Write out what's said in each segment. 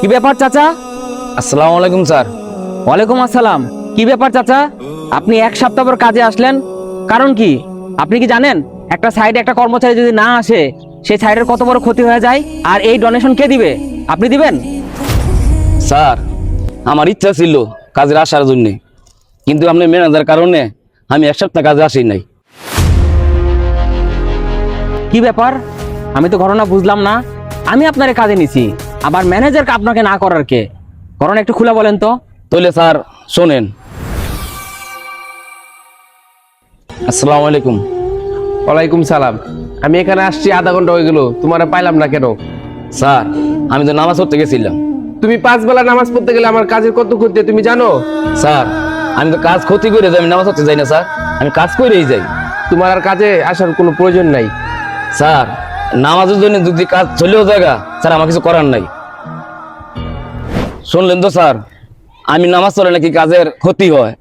কি ব্যাপার চাচা? আসসালামু আলাইকুম স্যার। ওয়ালাইকুম আসসালাম। কি ব্যাপার চাচা, আপনি এক সপ্তাহ পর কাজে আসলেন, কারণ কি? আপনি কি জানেন একটা সাইডে একটা কর্মচারী যদি না আসে সেই সাইডের কত বড় ক্ষতি হয়ে যায়? আর এই ডোনেশন কে দিবে? আপনি দিবেন? স্যার, আমার ইচ্ছা ছিল কাজের আসার জন্য, কিন্তু আপনি ম্যানেজার কারণে আমি এক সপ্তাহ কাজে আসি নাই। কি ব্যাপার, আমি তো ঘটনা বুঝলাম না। আমি আপনার কাজে নিছি, আবার ম্যানেজারকে আপনাকে না করার কে? ঘটনা একটু খুলে বলেন তো। তাহলে স্যার শোনেন। আসসালামু আলাইকুম। ওয়ালাইকুম সালাম। আমি এখানে আসছি আধা ঘন্টা হয়ে গেল, তোমার পাইলাম না কেন? স্যার, আমি তো নামাজ পড়তে গেছিলাম। তুমি 5 বেলা নামাজ পড়তে গেলে আমার কাজের কত ক্ষতি তুমি জানো? স্যার, আমি তো কাজ ক্ষতি করে যাই, আমি নামাজ পড়তে যাই না স্যার, আমি কাজ করেই যাই। তোমার আর কাজে আসার কোনো প্রয়োজন নাই। স্যার, নামাজের জন্য যদি কাজ চলেও জায়গা স্যার, আমার কিছু করার নাই। শুনলেন তো স্যার, আমি নামাজ চলে নাকি কাজের ক্ষতি হয়,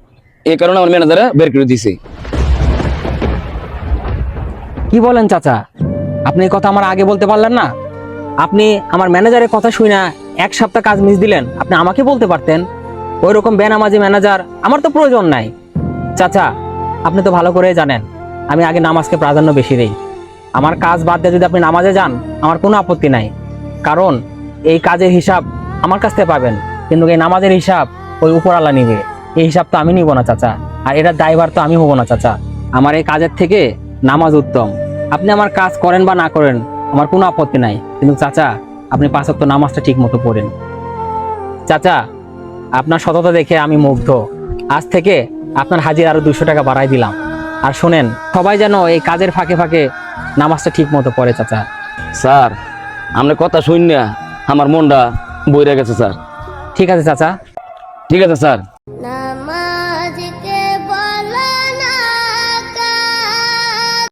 এই কারণে আমার ম্যানেজারে বের করে দিছে। কি বলেন চাচা, আপনি এই কথা আমার আগে বলতে পারলেন না? আপনি আমার ম্যানেজারের কথা শুই না এক সপ্তাহ কাজ মিস দিলেন, আপনি আমাকে বলতে পারতেন। ওই রকম বেনামাজি ম্যানেজার আমার তো প্রয়োজন নাই। চাচা, আপনি তো ভালো করে জানেন আমি আগে নামাজকে প্রাধান্য বেশি দেই। আমার কাজ বাদ দিয়ে যদি আপনি নামাজে যান আমার কোনো আপত্তি নাই, কারণ এই কাজের হিসাব আমার কাছ থেকে পাবেন, কিন্তু এই নামাজের হিসাব ওই উপরওয়ালা নিবে। এই হিসাব তো আমি নিব না চাচা, আর এটার দায়ভার তো আমি হব না চাচা। আমার এই কাজের থেকে নামাজ উত্তম। আপনি আমার কাজ করেন বা না করেন আমার কোনো আপত্তি নাই, কিন্তু চাচা আপনি 5 ওয়াক্ত নামাজটা ঠিক মতো পড়েন। চাচা, আপনার সততা দেখে আমি মুগ্ধ। আজ থেকে আপনার হাজির আরো 200 টাকা বাড়াই দিলাম। আর শোনেন, সবাই যেন এই কাজের ফাঁকে ফাঁকে নামাজটা ঠিক মতো পড়ে চাচা। স্যার, আপনার কথা শুন না আমার মনটা বইরা গেছে স্যার। ঠিক আছে চাচা। ঠিক আছে স্যার।